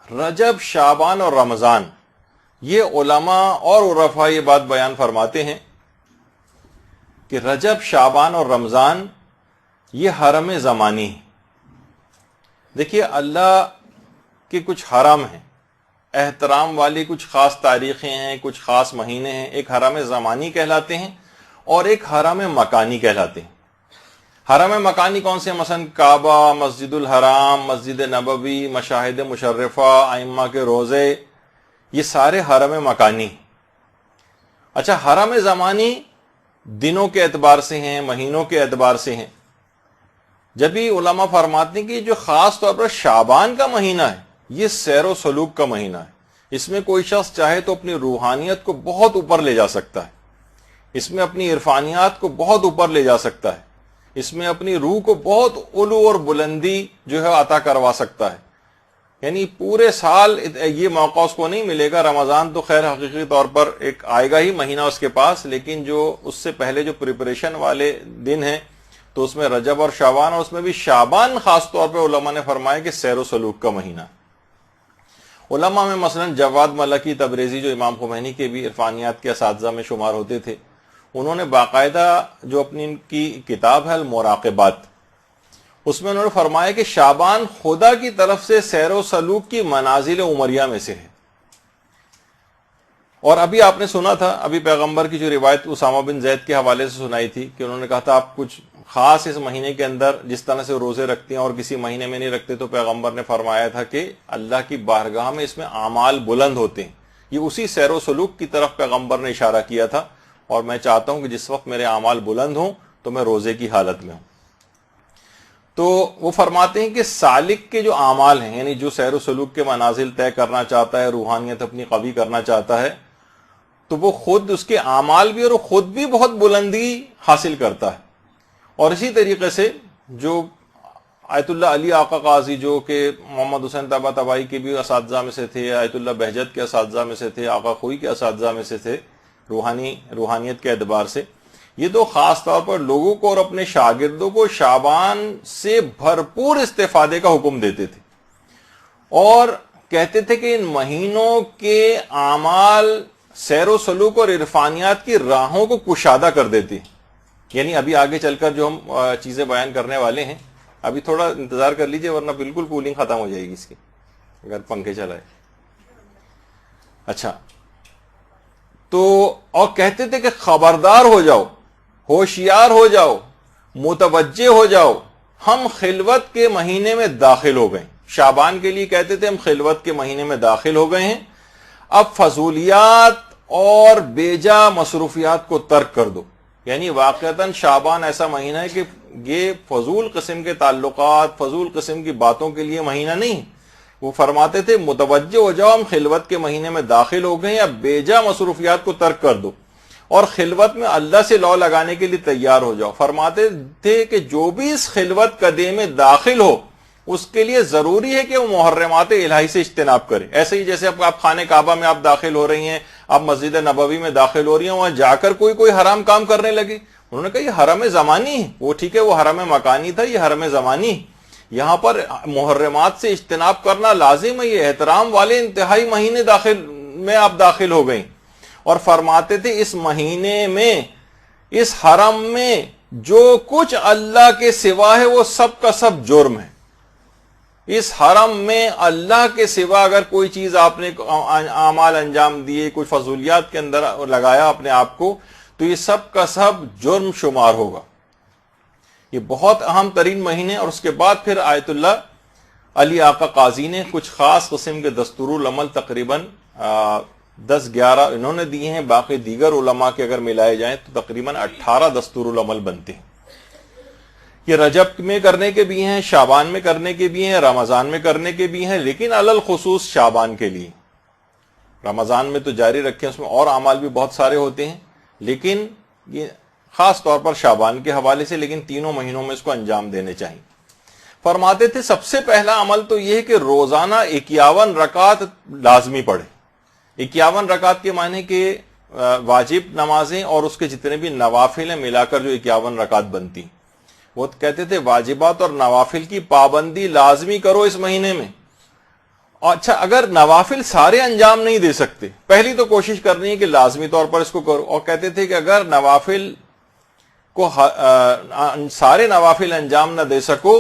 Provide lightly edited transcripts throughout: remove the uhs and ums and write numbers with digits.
رجب، شعبان اور رمضان، یہ علماء اور عرفاء یہ بات بیان فرماتے ہیں کہ رجب، شعبان اور رمضان یہ حرم زمانی ہیں۔ دیکھیے اللہ کے کچھ حرم ہیں، احترام والی کچھ خاص تاریخیں ہیں، کچھ خاص مہینے ہیں، ایک حرم زمانی کہلاتے ہیں اور ایک حرم مکانی کہلاتے ہیں۔ حرم مکانی کون سے؟ مثلا کعبہ، مسجد الحرام، مسجد نبوی، مشاہد مشرفہ، ائمہ کے روزے، یہ سارے حرم مکانی۔ اچھا، حرم زمانی دنوں کے اعتبار سے ہیں، مہینوں کے اعتبار سے ہیں۔ جب یہ علماء فرماتے ہیں کہ جو خاص طور پر شعبان کا مہینہ ہے، یہ سیر و سلوک کا مہینہ ہے، اس میں کوئی شخص چاہے تو اپنی روحانیت کو بہت اوپر لے جا سکتا ہے، اس میں اپنی عرفانیات کو بہت اوپر لے جا سکتا ہے، اس میں اپنی روح کو بہت علو اور بلندی جو ہے عطا کروا سکتا ہے۔ یعنی پورے سال یہ موقع اس کو نہیں ملے گا۔ رمضان تو خیر حقیقی طور پر ایک آئے گا ہی مہینہ اس کے پاس، لیکن جو اس سے پہلے جو پریپریشن والے دن ہیں تو اس میں رجب اور شعبان، اور اس میں بھی شعبان خاص طور پہ علماء نے فرمایا کہ سیر و سلوک کا مہینہ۔ علماء میں مثلا جواد ملکی تبریزی جو امام خمینی کے بھی عرفانیات کے اساتذہ میں شمار ہوتے تھے، انہوں نے باقاعدہ جو اپنی ان کی کتاب ہے المراقبات، اس میں انہوں نے فرمایا کہ شعبان خدا کی طرف سے سیر و سلوک کی منازل عمریہ میں سے ہے۔ اور ابھی آپ نے سنا تھا، ابھی پیغمبر کی جو روایت اسامہ بن زید کے حوالے سے سنائی تھی کہ انہوں نے کہا تھا آپ کچھ خاص اس مہینے کے اندر جس طرح سے روزے رکھتے ہیں اور کسی مہینے میں نہیں رکھتے، تو پیغمبر نے فرمایا تھا کہ اللہ کی بارگاہ میں اس میں اعمال بلند ہوتے ہیں۔ یہ اسی سیر و سلوک کی طرف پیغمبر نے اشارہ کیا تھا، اور میں چاہتا ہوں کہ جس وقت میرے اعمال بلند ہوں تو میں روزے کی حالت میں ہوں۔ تو وہ فرماتے ہیں کہ سالک کے جو اعمال ہیں، یعنی جو سیر و سلوک کے منازل طے کرنا چاہتا ہے، روحانیت اپنی قوی کرنا چاہتا ہے، تو وہ خود اس کے اعمال بھی اور وہ خود بھی بہت بلندی حاصل کرتا ہے۔ اور اسی طریقے سے جو آیت اللہ علی آقا قاضی جو کہ محمد حسین طباطبائی کے بھی اساتذہ میں سے تھے، آیت اللہ بہجت کے اساتذہ میں سے تھے، آقا خوئی کے اساتذہ میں سے تھے، روحانیت کے اعتبار سے، یہ تو خاص طور پر لوگوں کو اور اپنے شاگردوں کو شعبان سے بھرپور استفادے کا حکم دیتے تھے، اور کہتے تھے کہ ان مہینوں کے اعمال سیر و سلوک اور عرفانیات کی راہوں کو کشادہ کر دیتے ہیں۔ یعنی ابھی آگے چل کر جو ہم چیزیں بیان کرنے والے ہیں، ابھی تھوڑا انتظار کر لیجئے ورنہ بالکل کولنگ ختم ہو جائے گی اس کی اگر پنکھے چلائے۔ اچھا، تو اور کہتے تھے کہ خبردار ہو جاؤ، ہوشیار ہو جاؤ، متوجہ ہو جاؤ، ہم خلوت کے مہینے میں داخل ہو گئے۔ شعبان کے لیے کہتے تھے ہم خلوت کے مہینے میں داخل ہو گئے ہیں، اب فضولیات اور بیجا مصروفیات کو ترک کر دو۔ یعنی واقعتاً شعبان ایسا مہینہ ہے کہ یہ فضول قسم کے تعلقات، فضول قسم کی باتوں کے لیے مہینہ نہیں۔ وہ فرماتے تھے متوجہ ہو جاؤ، ہم خلوت کے مہینے میں داخل ہو گئے ہیں، اب بیجا مصروفیات کو ترک کر دو اور خلوت میں اللہ سے لو لگانے کے لیے تیار ہو جاؤ۔ فرماتے تھے کہ جو بھی اس خلوت قدے میں داخل ہو اس کے لیے ضروری ہے کہ وہ محرمات الہی سے اجتناب کرے۔ ایسے ہی جیسے آپ خانہ کعبہ میں آپ داخل ہو رہی ہیں، آپ مسجد نبوی میں داخل ہو رہی ہیں، وہاں جا کر کوئی حرام کام کرنے لگے، انہوں نے کہا یہ حرم زمانی ہے۔ وہ ٹھیک ہے، وہ حرم مکانی تھا، یہ حرم زمانی ہے، یہاں پر محرمات سے اجتناب کرنا لازم ہے، یہ احترام والے انتہائی مہینے میں آپ داخل ہو گئیں۔ اور فرماتے تھے اس مہینے میں، اس حرم میں جو کچھ اللہ کے سوا ہے وہ سب کا سب جرم ہے۔ اس حرم میں اللہ کے سوا اگر کوئی چیز آپ نے اعمال انجام دیے، کوئی فضولیات کے اندر لگایا اپنے آپ کو، تو یہ سب کا سب جرم شمار ہوگا۔ یہ بہت اہم ترین مہینے۔ اور اس کے بعد پھر آیت اللہ علی آقا قاضی نے کچھ خاص قسم کے دستور العمل تقریباً 10-11 انہوں نے دیے ہیں، باقی دیگر علماء کے اگر ملائے جائیں تو تقریباً 18 دستور العمل بنتے ہیں۔ یہ رجب میں کرنے کے بھی ہیں، شعبان میں کرنے کے بھی ہیں، رمضان میں کرنے کے بھی ہیں، لیکن علل خصوص شعبان کے لیے۔ رمضان میں تو جاری رکھیں، اس میں اور اعمال بھی بہت سارے ہوتے ہیں، لیکن یہ خاص طور پر شعبان کے حوالے سے، لیکن تینوں مہینوں میں اس کو انجام دینے چاہیے۔ فرماتے تھے سب سے پہلا عمل تو یہ ہے کہ روزانہ 51 رکعت لازمی پڑھے۔ 51 رکعت کے معنی کہ واجب نمازیں اور اس کے جتنے بھی نوافل ہیں ملا کر جو 51 رکعت بنتی، وہ کہتے تھے واجبات اور نوافل کی پابندی لازمی کرو اس مہینے میں، اچھا اگر نوافل سارے انجام نہیں دے سکتے، پہلی تو کوشش کرنی ہے کہ لازمی طور پر اس کو کرو، اور کہتے تھے کہ اگر نوافل کو سارے نوافل انجام نہ دے سکو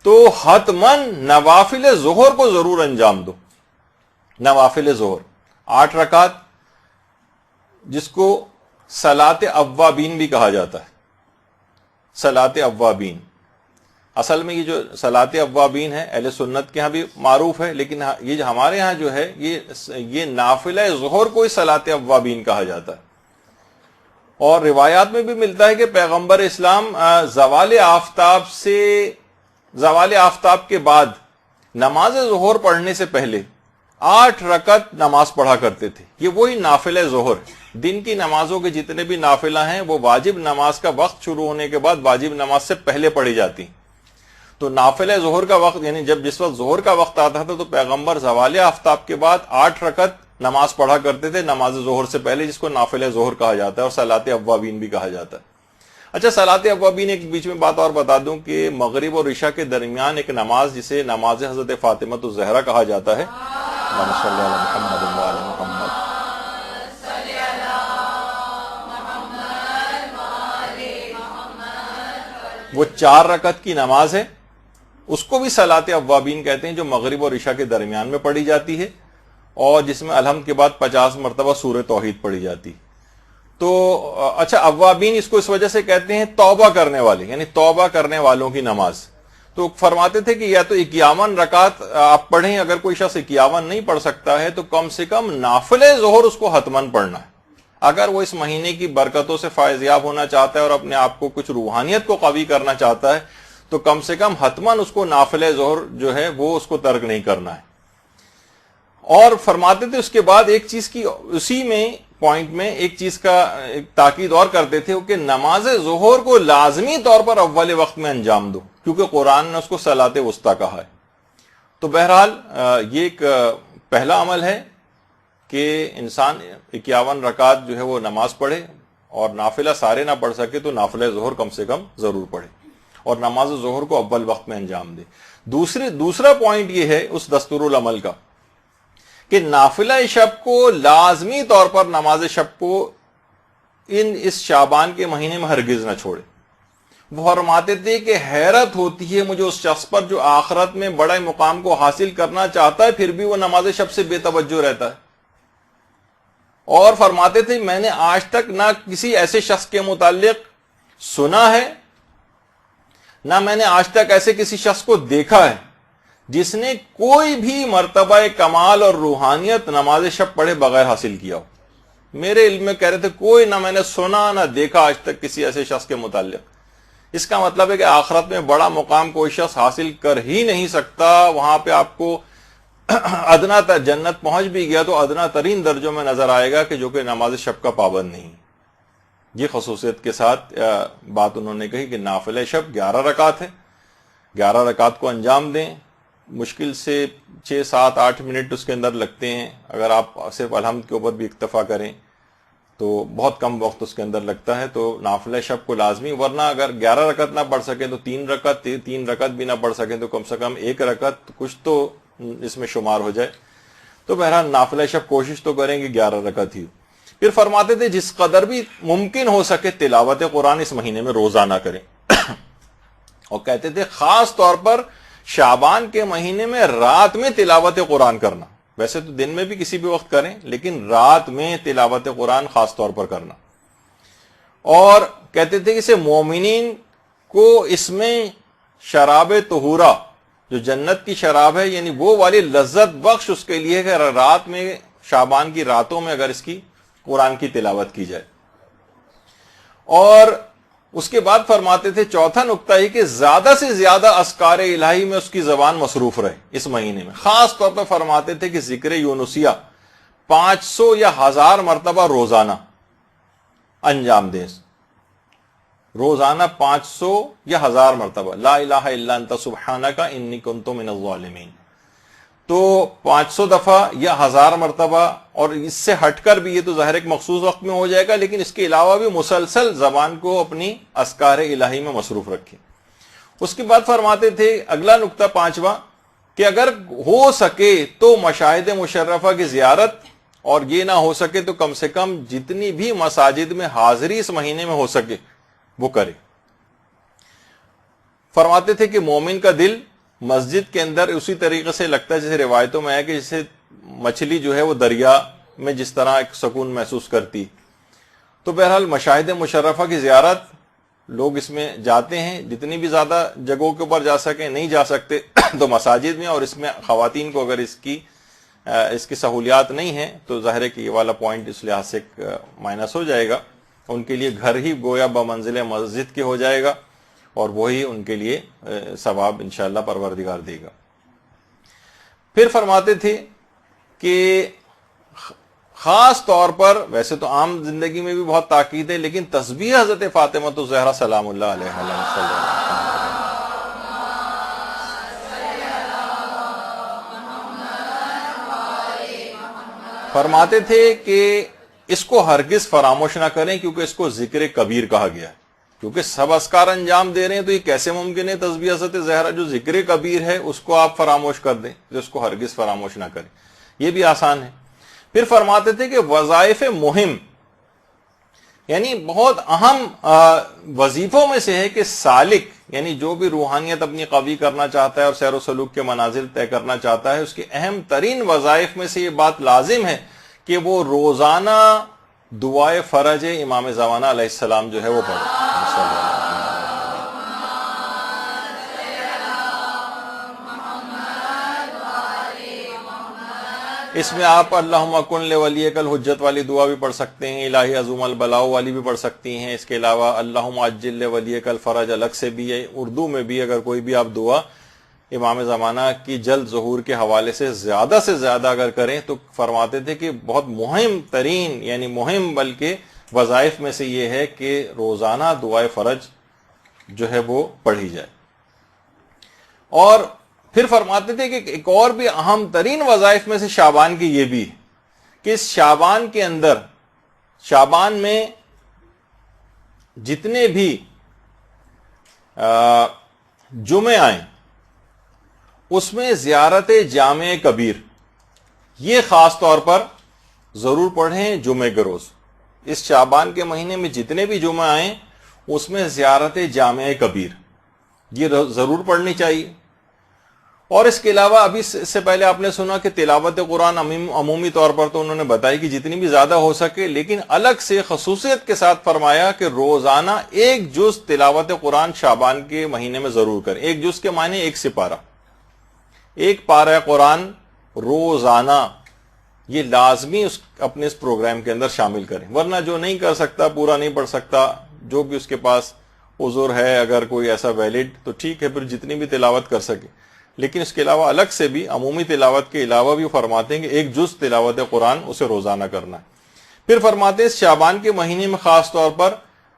تو حتماً نوافل ظہر کو ضرور انجام دو۔ نوافل ظہر 8 رکعت، جس کو صلاۃ اوابین بھی کہا جاتا ہے، صلاۃ اوابین۔ اصل میں یہ جو صلاۃ اوابین ہے اہل سنت کے ہاں بھی معروف ہے، لیکن یہ ہمارے ہاں جو ہے یہ نافلہ ظہر کو ہی صلاۃ اوابین کہا جاتا ہے۔ اور روایات میں بھی ملتا ہے کہ پیغمبر اسلام زوال آفتاب کے بعد نماز ظہر پڑھنے سے پہلے 8 رکعت نماز پڑھا کرتے تھے۔ یہ وہی نافلہ ظہر، دن کی نمازوں کے جتنے بھی نافلہ ہیں وہ واجب نماز کا وقت شروع ہونے کے بعد واجب نماز سے پہلے پڑھی جاتی۔ تو نافلہ ظہر کا وقت یعنی جس وقت ظہر کا وقت آتا تھا تو پیغمبر زوال آفتاب کے بعد 8 رکعت نماز پڑھا کرتے تھے نماز ظہر سے پہلے، جس کو نافلہ ظہر کہا جاتا ہے اور صلاۃ اوابین بھی کہا جاتا ہے۔ اچھا صلاۃ اوابین، ایک بیچ میں بات اور بتا دوں کہ مغرب اور عشاء کے درمیان ایک نماز جسے نماز حضرت فاطمہ الزہرا کہا جاتا ہے، اللہم صلی علی محمد و علی محمد، وہ 4 رکعت کی نماز ہے، اس کو بھی صلاۃ اوابین کہتے ہیں، جو مغرب اور عشاء کے درمیان میں پڑھی جاتی ہے اور جس میں الحمد کے بعد 50 مرتبہ سورہ توحید پڑھی جاتی۔ تو اچھا اوابین اس کو اس وجہ سے کہتے ہیں توبہ کرنے والے، یعنی توبہ کرنے والوں کی نماز۔ تو فرماتے تھے کہ یا تو 51 رکعت آپ پڑھیں، اگر کوئی شخص 51 نہیں پڑھ سکتا ہے تو کم سے کم نافلہ ظہر اس کو حتماً پڑھنا ہے۔ اگر وہ اس مہینے کی برکتوں سے فائز یاب ہونا چاہتا ہے اور اپنے آپ کو کچھ روحانیت کو قوی کرنا چاہتا ہے تو کم سے کم حتماً اس کو نافلہ ظہر جو ہے وہ اس کو ترک نہیں کرنا ہے۔ اور فرماتے تھے اس کے بعد ایک چیز کی، اسی میں پوائنٹ میں ایک چیز کا تاکید اور کرتے تھے کہ نماز ظہر کو لازمی طور پر اول وقت میں انجام دو، کیونکہ قرآن نے اس کو صلاۃ وسطیٰ کہا ہے۔ تو بہرحال یہ ایک پہلا عمل ہے کہ انسان 51 رکعت جو ہے وہ نماز پڑھے، اور نافلہ سارے نہ پڑھ سکے تو نافلہ ظہر کم سے کم ضرور پڑھے اور نماز ظہر کو اول وقت میں انجام دے۔ دوسرا پوائنٹ یہ ہے اس دستور العمل کا کہ نافلہ شب کو لازمی طور پر نماز شب کو اس شعبان کے مہینے میں ہرگز نہ چھوڑے۔ وہ فرماتے تھے کہ حیرت ہوتی ہے مجھے اس شخص پر جو آخرت میں بڑے مقام کو حاصل کرنا چاہتا ہے پھر بھی وہ نماز شب سے بے توجہ رہتا ہے۔ اور فرماتے تھے میں نے آج تک نہ کسی ایسے شخص کے متعلق سنا ہے، نہ میں نے آج تک ایسے کسی شخص کو دیکھا ہے جس نے کوئی بھی مرتبہ کمال اور روحانیت نماز شب پڑھے بغیر حاصل کیا ہو۔ میرے علم میں کہہ رہے تھے کوئی نہ میں نے سنا نہ دیکھا آج تک کسی ایسے شخص کے متعلق۔ اس کا مطلب ہے کہ آخرت میں بڑا مقام کوئی شخص حاصل کر ہی نہیں سکتا، وہاں پہ آپ کو ادنا جنت پہنچ بھی گیا تو ادنا ترین درجوں میں نظر آئے گا کہ جو کہ نماز شب کا پابند نہیں۔ یہ خصوصیت کے ساتھ بات انہوں نے کہی کہ نافلہ شب 11 رکعت ہے، 11 رکعت کو انجام دیں، مشکل سے 6 7 8 منٹ اس کے اندر لگتے ہیں۔ اگر آپ صرف الحمد کے اوپر بھی اکتفا کریں تو بہت کم وقت اس کے اندر لگتا ہے۔ تو نافلہ شب کو لازمی، ورنہ اگر 11 رکعت نہ پڑھ سکیں تو 3 رکعت بھی نہ پڑھ سکیں تو کم سے کم 1 رکعت کچھ تو اس میں شمار ہو جائے۔ تو بہرحال نافلہ شب کوشش تو کریں کہ 11 رکعت ہی۔ پھر فرماتے تھے جس قدر بھی ممکن ہو سکے تلاوت قرآن اس مہینے میں روزانہ کریں، اور کہتے تھے خاص طور پر شعبان کے مہینے میں رات میں تلاوت قرآن کرنا، ویسے تو دن میں بھی کسی بھی وقت کریں لیکن رات میں تلاوت قرآن خاص طور پر کرنا۔ اور کہتے تھے کہ اسے مومنین کو اس میں شراب طہورہ، جو جنت کی شراب ہے، یعنی وہ والی لذت بخش اس کے لیے کہ رات میں شعبان کی راتوں میں اگر اس کی قرآن کی تلاوت کی جائے۔ اور اس کے بعد فرماتے تھے چوتھا نقطہ یہ کہ زیادہ سے زیادہ اذکار الہی میں اس کی زبان مصروف رہے اس مہینے میں۔ خاص طور پر فرماتے تھے کہ ذکر یونسیہ 500 یا 1000 مرتبہ روزانہ انجام دیں، روزانہ 500 یا 1000 مرتبہ لا الہ الا انت سبحانک انی کنت من الظالمین۔ تو 500 دفعہ یا 1000 مرتبہ، اور اس سے ہٹ کر بھی، یہ تو ظاہر ایک مخصوص وقت میں ہو جائے گا، لیکن اس کے علاوہ بھی مسلسل زبان کو اپنی اذکار الہی میں مصروف رکھیں۔ اس کے بعد فرماتے تھے اگلا نقطہ 5واں کہ اگر ہو سکے تو مشاہد مشرفہ کی زیارت، اور یہ نہ ہو سکے تو کم سے کم جتنی بھی مساجد میں حاضری اس مہینے میں ہو سکے وہ کرے۔ فرماتے تھے کہ مومن کا دل مسجد کے اندر اسی طریقے سے لگتا ہے جیسے روایتوں میں ہے کہ جیسے مچھلی جو ہے وہ دریا میں جس طرح ایک سکون محسوس کرتی۔ تو بہرحال مشاہد مشرفہ کی زیارت لوگ اس میں جاتے ہیں، جتنی بھی زیادہ جگہوں کے اوپر جا سکیں، نہیں جا سکتے تو مساجد میں، اور اس میں خواتین کو اگر اس کی سہولیات نہیں ہیں تو ظاہر ہے کہ یہ والا پوائنٹ اس لحاظ سے مائنس ہو جائے گا، ان کے لیے گھر ہی گویا بمنزل مسجد کے ہو جائے گا، اور وہی ان کے لیے ثواب انشاءاللہ پروردگار دے گا۔ پھر فرماتے تھے کہ خاص طور پر، ویسے تو عام زندگی میں بھی بہت تاکید ہے، لیکن تسبیح حضرت فاطمہ الزہرا سلام اللہ علیہ فرماتے تھے کہ اس کو ہرگز فراموش نہ کریں، کیونکہ اس کو ذکر کبیر کہا گیا ہے، کیونکہ سب اذکار انجام دے رہے ہیں تو یہ کیسے ممکن ہے تسبیح حضرت زہرا جو ذکر کبیر ہے اس کو آپ فراموش کر دیں، تو اس کو ہرگز فراموش نہ کریں، یہ بھی آسان ہے۔ پھر فرماتے تھے کہ وظائف مہم، یعنی بہت اہم وظیفوں میں سے ہے کہ سالک، یعنی جو بھی روحانیت اپنی قوی کرنا چاہتا ہے اور سیر و سلوک کے منازل طے کرنا چاہتا ہے، اس کے اہم ترین وظائف میں سے یہ بات لازم ہے کہ وہ روزانہ دعائے فرج امام زمانہ علیہ السلام جو ہے وہ پڑھے۔ اس میں آپ اللہم کن لولیک الحجت والی دعا بھی پڑھ سکتے ہیں، الہی عظوم البلاء والی بھی پڑھ سکتی ہیں، اس کے علاوہ اللہم عجل لولیک الفرج الگ سے بھی ہے، اردو میں بھی اگر کوئی بھی آپ دعا امام زمانہ کی جلد ظہور کے حوالے سے زیادہ اگر کریں تو فرماتے تھے کہ بہت مہم ترین، یعنی مہم بلکہ وظائف میں سے یہ ہے کہ روزانہ دعائے فرج جو ہے وہ پڑھی جائے۔ اور پھر فرماتے تھے کہ ایک اور بھی اہم ترین وظائف میں سے شعبان کی یہ بھی کہ اس شعبان کے اندر، شعبان میں جتنے بھی جمعے آئیں اس میں زیارت جامع کبیر یہ خاص طور پر ضرور پڑھیں جمعے کے روز۔ اس شعبان کے مہینے میں جتنے بھی جمعے آئیں اس میں زیارت جامع کبیر یہ ضرور پڑھنی چاہیے۔ اور اس کے علاوہ ابھی سے پہلے آپ نے سنا کہ تلاوت قرآن عمومی طور پر تو انہوں نے بتائی کہ جتنی بھی زیادہ ہو سکے، لیکن الگ سے خصوصیت کے ساتھ فرمایا کہ روزانہ ایک جز تلاوت قرآن شعبان کے مہینے میں ضرور کریں۔ ایک جز کے معنی ایک سپارہ، ایک پارہ قرآن روزانہ، یہ لازمی اپنے اس پروگرام کے اندر شامل کریں، ورنہ جو نہیں کر سکتا، پورا نہیں پڑھ سکتا، جو بھی اس کے پاس عذر ہے اگر کوئی ایسا ویلڈ تو ٹھیک ہے، پھر جتنی بھی تلاوت کر سکے، لیکن اس کے علاوہ الگ سے بھی عمومی تلاوت کے علاوہ بھی فرماتے ہیں کہ ایک جز تلاوت قرآن اسے روزانہ کرنا ہے۔ پھر فرماتے ہیں اس شعبان کے مہینے میں خاص طور پر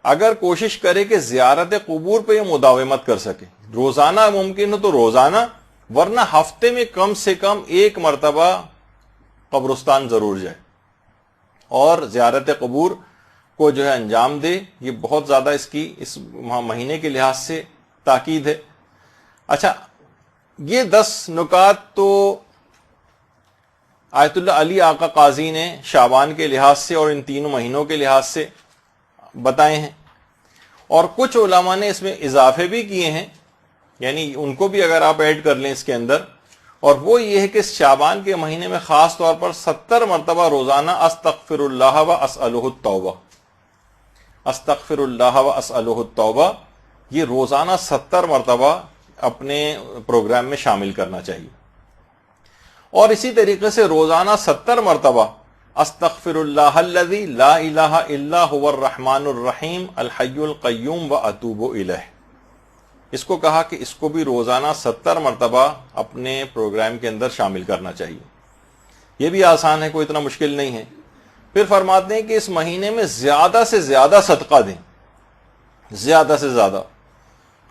اگر کوشش کرے کہ زیارت قبور پہ یہ مداومت کر سکے، روزانہ ممکن ہو تو روزانہ، ورنہ ہفتے میں کم سے کم ایک مرتبہ قبرستان ضرور جائے اور زیارت قبور کو جو ہے انجام دے۔ یہ بہت زیادہ اس مہینے کے لحاظ سے تاکید ہے۔ اچھا، یہ 10 نکات تو آیت اللہ علی آقا قاضی نے شعبان کے لحاظ سے اور ان تینوں مہینوں کے لحاظ سے بتائے ہیں، اور کچھ علماء نے اس میں اضافے بھی کیے ہیں، یعنی ان کو بھی اگر آپ ایڈ کر لیں اس کے اندر، اور وہ یہ ہے کہ اس شعبان کے مہینے میں خاص طور پر 70 مرتبہ روزانہ استغفر اللہ و اسألہ التوبہ، استغفر اللہ و اسألہ التوبہ، یہ روزانہ 70 مرتبہ اپنے پروگرام میں شامل کرنا چاہیے۔ اور اسی طریقے سے روزانہ 70 مرتبہ استغفر اللہ الذی لا الہ الا هو الرحمن الرحیم الحی القیوم واتوب الیہ، اس کو کہا کہ اس کو بھی روزانہ 70 مرتبہ اپنے پروگرام کے اندر شامل کرنا چاہیے۔ یہ بھی آسان ہے، کوئی اتنا مشکل نہیں ہے۔ پھر فرماتے ہیں کہ اس مہینے میں زیادہ سے زیادہ صدقہ دیں، زیادہ سے زیادہ،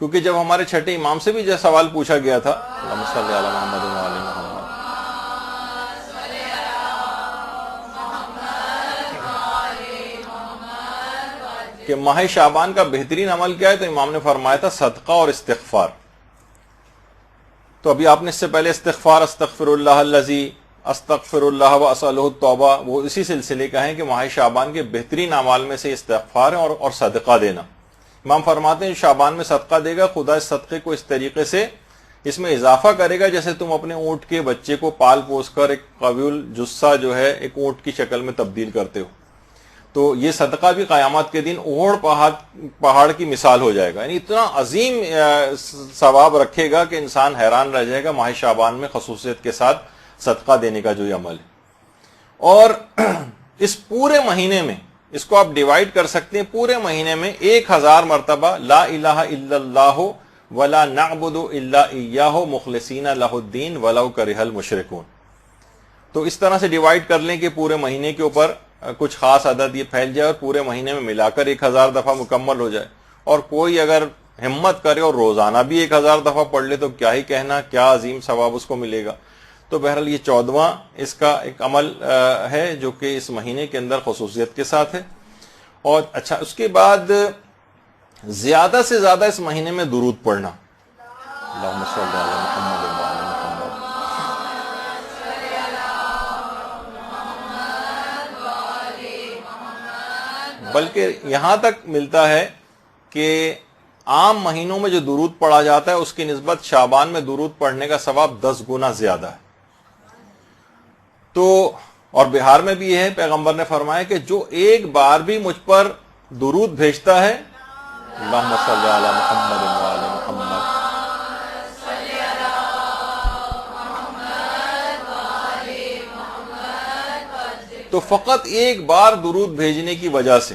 کیونکہ جب ہمارے چھٹے امام سے بھی جو سوال پوچھا گیا تھا اللہم صلی علی محمد و علی محمد، کہ ماہ شعبان کا بہترین عمل کیا ہے، تو امام نے فرمایا تھا صدقہ اور استغفار۔ تو ابھی آپ نے اس سے پہلے استغفار، استغفر اللہ الذی استغفر اللہ و اسألہ التوبہ، وہ اسی سلسلے کا ہے کہ ماہ شعبان کے بہترین اعمال میں سے استغفار ہے اور صدقہ دینا۔ امام فرماتے ہیں جو شعبان میں صدقہ دے گا، خدا اس صدقے کو اس طریقے سے اس میں اضافہ کرے گا جیسے تم اپنے اونٹ کے بچے کو پال پوس کر ایک قوی الجثہ جو ہے ایک اونٹ کی شکل میں تبدیل کرتے ہو۔ تو یہ صدقہ بھی قیامت کے دن اوڑ پہاڑ کی مثال ہو جائے گا، یعنی اتنا عظیم ثواب رکھے گا کہ انسان حیران رہ جائے گا ماہ شعبان میں خصوصیت کے ساتھ صدقہ دینے کا جو یہ عمل ہے۔ اور اس پورے مہینے میں اس کو آپ ڈیوائیڈ کر سکتے ہیں، پورے مہینے میں 1000 مرتبہ لا الہ الا اللہ ولا نعبد الا ایاہ مخلصین لہ الدین ولو کرہ المشرکون۔ تو اس طرح سے ڈیوائیڈ کر لیں کہ پورے مہینے کے اوپر کچھ خاص عدد یہ پھیل جائے اور پورے مہینے میں ملا کر 1000 دفعہ مکمل ہو جائے، اور کوئی اگر ہمت کرے اور روزانہ بھی 1000 دفعہ پڑھ لے تو کیا ہی کہنا، کیا عظیم ثواب اس کو ملے گا۔ تو بہرحال یہ 14واں اس کا ایک عمل ہے جو کہ اس مہینے کے اندر خصوصیت کے ساتھ ہے۔ اور اچھا، اس کے بعد زیادہ سے زیادہ اس مہینے میں درود پڑھنا، اللہم صلی علی محمد وعلی محمد۔ بلکہ یہاں تک ملتا ہے کہ عام مہینوں میں جو درود پڑھا جاتا ہے اس کی نسبت شعبان میں درود پڑھنے کا ثواب 10 گنا زیادہ ہے۔ تو اور بہار میں بھی یہ ہے، پیغمبر نے فرمایا کہ جو ایک بار بھی مجھ پر درود بھیجتا ہے، اللہم صلی علی محمد وعلی محمد، تو فقط ایک بار درود بھیجنے کی وجہ سے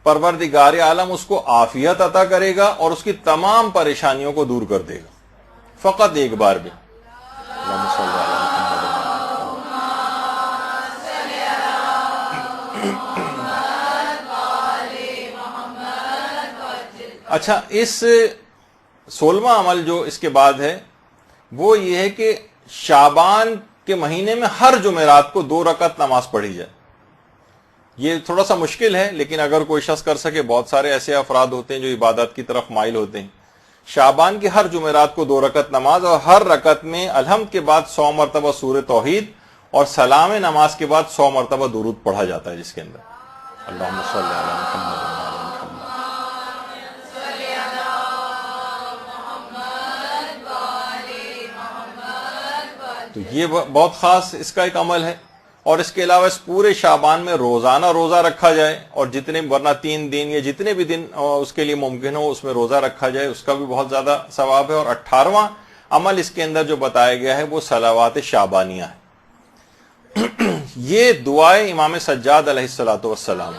پروردگار عالم اس کو عافیت عطا کرے گا اور اس کی تمام پریشانیوں کو دور کر دے گا، فقط ایک بار بھی۔ اللہم صلی علی محمد۔ اچھا، اس 16واں عمل جو اس کے بعد ہے وہ یہ ہے کہ شعبان کے مہینے میں ہر جمعرات کو 2 رکعت نماز پڑھی جائے۔ یہ تھوڑا سا مشکل ہے، لیکن اگر کوئی شخص کر سکے، بہت سارے ایسے افراد ہوتے ہیں جو عبادت کی طرف مائل ہوتے ہیں۔ شعبان کے ہر جمعرات کو 2 رکعت نماز، اور ہر رکعت میں الحمد کے بعد 100 مرتبہ سورہ توحید اور سلام نماز کے بعد 100 مرتبہ درود پڑھا جاتا ہے، جس کے اندر اللہم صلی علی محمد وعلی محمد۔ تو یہ بہت خاص اس کا ایک عمل ہے۔ اور اس کے علاوہ اس پورے شعبان میں روزانہ روزہ رکھا جائے، اور جتنے ورنہ 3 دن یا جتنے بھی دن اس کے لیے ممکن ہو اس میں روزہ رکھا جائے، اس کا بھی بہت زیادہ ثواب ہے۔ اور 18واں عمل اس کے اندر جو بتایا گیا ہے وہ صلوات شعبانیہ ہے۔ یہ دعائیں امام سجاد علیہ الصلوۃ والسلام،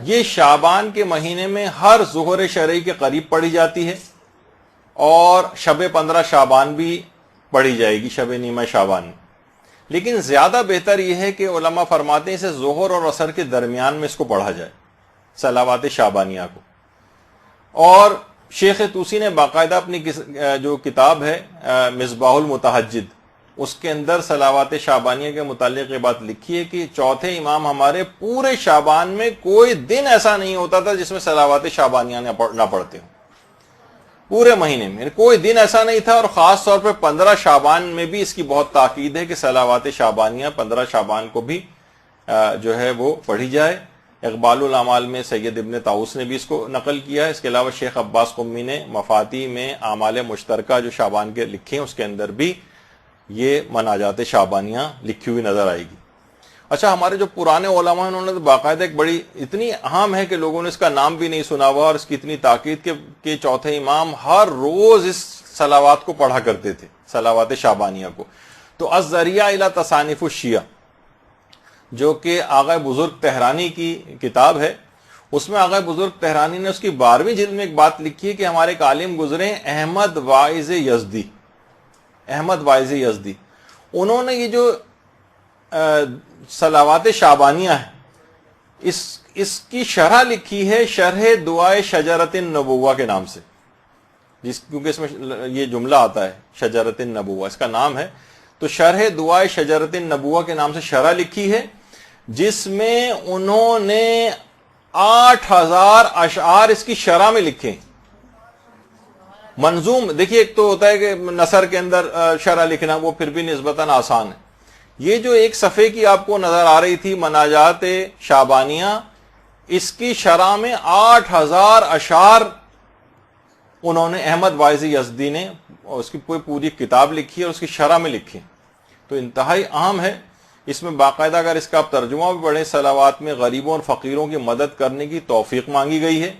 یہ شعبان کے مہینے میں ہر ظہر شرعی کے قریب پڑھی جاتی ہے، اور شب 15 شعبان بھی پڑھی جائے گی، شب نیمہ شعبان میں۔ لیکن زیادہ بہتر یہ ہے کہ علماء فرماتے ہیں اسے ظہر اور عصر کے درمیان میں اس کو پڑھا جائے، صلوات شعبانیہ کو۔ اور شیخ طوسی نے باقاعدہ اپنی جو کتاب ہے مصباح المتہجد، اس کے اندر صلوات شعبانیہ کے متعلق یہ بات لکھی ہے کہ چوتھے امام ہمارے پورے شعبان میں کوئی دن ایسا نہیں ہوتا تھا جس میں صلوات شعبانیہ نہ پڑھتے ہوں، پورے مہینے میں کوئی دن ایسا نہیں تھا۔ اور خاص طور پہ 15 شعبان میں بھی اس کی بہت تاکید ہے کہ صلوات شعبانیہ 15 شعبان کو بھی جو ہے وہ پڑھی جائے۔ اقبال الاعمال میں سید ابن طاؤس نے بھی اس کو نقل کیا ہے۔ اس کے علاوہ شیخ عباس قمی نے مفاتی میں اعمال مشترکہ جو شعبان کے لکھے ہیں اس کے اندر بھی یہ مناجات شعبانیہ لکھی ہوئی نظر آئے گی۔ اچھا، ہمارے جو پرانے علماء ہیں انہوں نے تو باقاعدہ ایک بڑی اتنی اہم ہے کہ لوگوں نے اس کا نام بھی نہیں سنا ہوا، اور اس کی اتنی تاکید کہ چوتھے امام ہر روز اس صلوات کو پڑھا کرتے تھے، صلوات شعبانیہ کو۔ تو الذریعہ الی تصانیف الشیعہ، جو کہ آغا بزرگ تہرانی کی کتاب ہے، اس میں آغا بزرگ تہرانی نے اس کی 12ویں جلد میں ایک بات لکھی ہے کہ ہمارے ایک عالم گزرے احمد واعظ یزدی، احمد واعظ یزدی، انہوں نے یہ جو صلوات شعبانیہ ہے اس کی شرح لکھی ہے، شرح دعائے شجرۃ النبوہ کے نام سے، کیونکہ اس میں یہ جملہ آتا ہے شجرۃ النبوہ، اس کا نام ہے۔ تو شرح دعائے شجرۃ النبوہ کے نام سے شرح لکھی ہے، جس میں انہوں نے 8000 اشعار اس کی شرح میں لکھے. منظوم دیکھیے، ایک تو ہوتا ہے کہ نثر کے اندر شرح لکھنا، وہ پھر بھی نسبتاً آسان ہے. یہ جو ایک صفحے کی آپ کو نظر آ رہی تھی مناجات شعبانیہ، اس کی شرح میں 8000 اشعار انہوں نے احمد واعظ یزدی نے اس کی پوری کتاب لکھی اور اس کی شرح میں لکھی. تو انتہائی اہم ہے. اس میں باقاعدہ اگر اس کا آپ ترجمہ بھی پڑھیں، صلوات میں غریبوں اور فقیروں کی مدد کرنے کی توفیق مانگی گئی ہے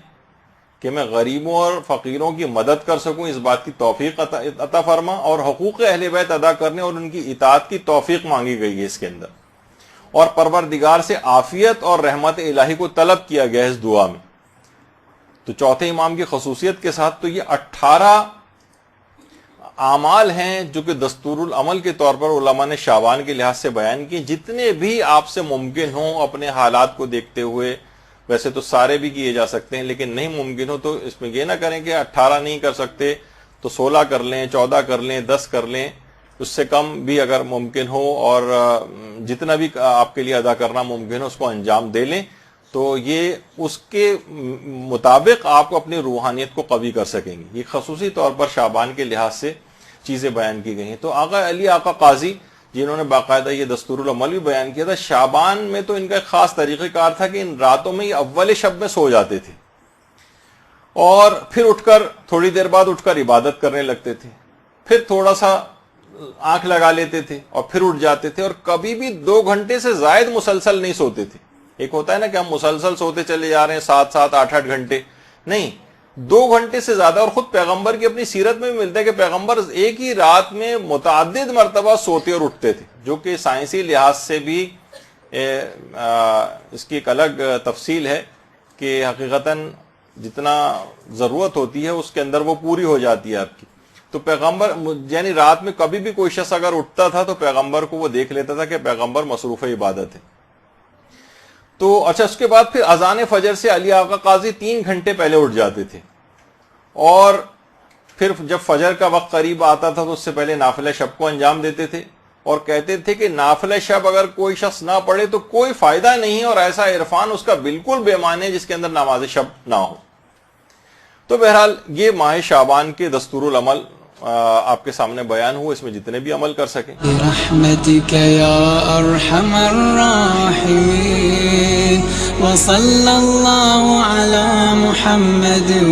کہ میں غریبوں اور فقیروں کی مدد کر سکوں، اس بات کی توفیق عطا فرما، اور حقوق اہل بیت ادا کرنے اور ان کی اطاعت کی توفیق مانگی گئی ہے اس کے اندر. اور پروردگار سے عافیت اور رحمت الہی کو طلب کیا گیا ہے اس دعا میں. تو چوتھے امام کی خصوصیت کے ساتھ تو یہ 18 اعمال ہیں جو کہ دستور العمل کے طور پر علماء نے شعبان کے لحاظ سے بیان کیے، جتنے بھی آپ سے ممکن ہوں اپنے حالات کو دیکھتے ہوئے. ویسے تو سارے بھی کیے جا سکتے ہیں، لیکن نہیں ممکن ہو تو اس میں یہ نہ کریں کہ 18 نہیں کر سکتے تو 16 کر لیں، 14 کر لیں، 10 کر لیں، اس سے کم بھی اگر ممکن ہو، اور جتنا بھی آپ کے لیے ادا کرنا ممکن ہو اس کو انجام دے لیں. تو یہ اس کے مطابق آپ اپنی روحانیت کو قوی کر سکیں گے. یہ خصوصی طور پر شعبان کے لحاظ سے چیزیں بیان کی گئی ہیں. تو آقا علی آقا قاضی جنہوں نے باقاعدہ یہ دستور العمل بھی بیان کیا تھا، شعبان میں تو ان کا ایک خاص طریقہ کار تھا کہ ان راتوں میں یہ اول شب میں سو جاتے تھے اور پھر اٹھ کر تھوڑی دیر بعد اٹھ کر عبادت کرنے لگتے تھے، پھر تھوڑا سا آنکھ لگا لیتے تھے اور پھر اٹھ جاتے تھے، اور کبھی بھی 2 گھنٹے سے زائد مسلسل نہیں سوتے تھے. ایک ہوتا ہے نا کہ ہم مسلسل سوتے چلے جا رہے ہیں 7-7 8-8 گھنٹے، نہیں، 2 گھنٹے سے زیادہ. اور خود پیغمبر کی اپنی سیرت میں بھی ملتا ہے کہ پیغمبر ایک ہی رات میں متعدد مرتبہ سوتے اور اٹھتے تھے، جو کہ سائنسی لحاظ سے بھی اس کی ایک الگ تفصیل ہے کہ حقیقتاً جتنا ضرورت ہوتی ہے اس کے اندر وہ پوری ہو جاتی ہے آپ کی. تو پیغمبر یعنی رات میں کبھی بھی کوئی شخص اگر اٹھتا تھا تو پیغمبر کو وہ دیکھ لیتا تھا کہ پیغمبر مصروف عبادت ہے. تو اچھا، اس کے بعد پھر اذان فجر سے علی آقا قاضی 3 گھنٹے پہلے اٹھ جاتے تھے، اور پھر جب فجر کا وقت قریب آتا تھا تو اس سے پہلے نافلہ شب کو انجام دیتے تھے، اور کہتے تھے کہ نافلہ شب اگر کوئی شخص نہ پڑھے تو کوئی فائدہ نہیں، اور ایسا عرفان اس کا بالکل بے معنی ہے جس کے اندر نماز شب نہ ہو. تو بہرحال یہ ماہ شعبان کے دستور العمل آپ کے سامنے بیان ہوئے، اس میں جتنے بھی عمل کر سکیں. برحمتک یا ارحم الراحمین وصلی اللہ علی محمد و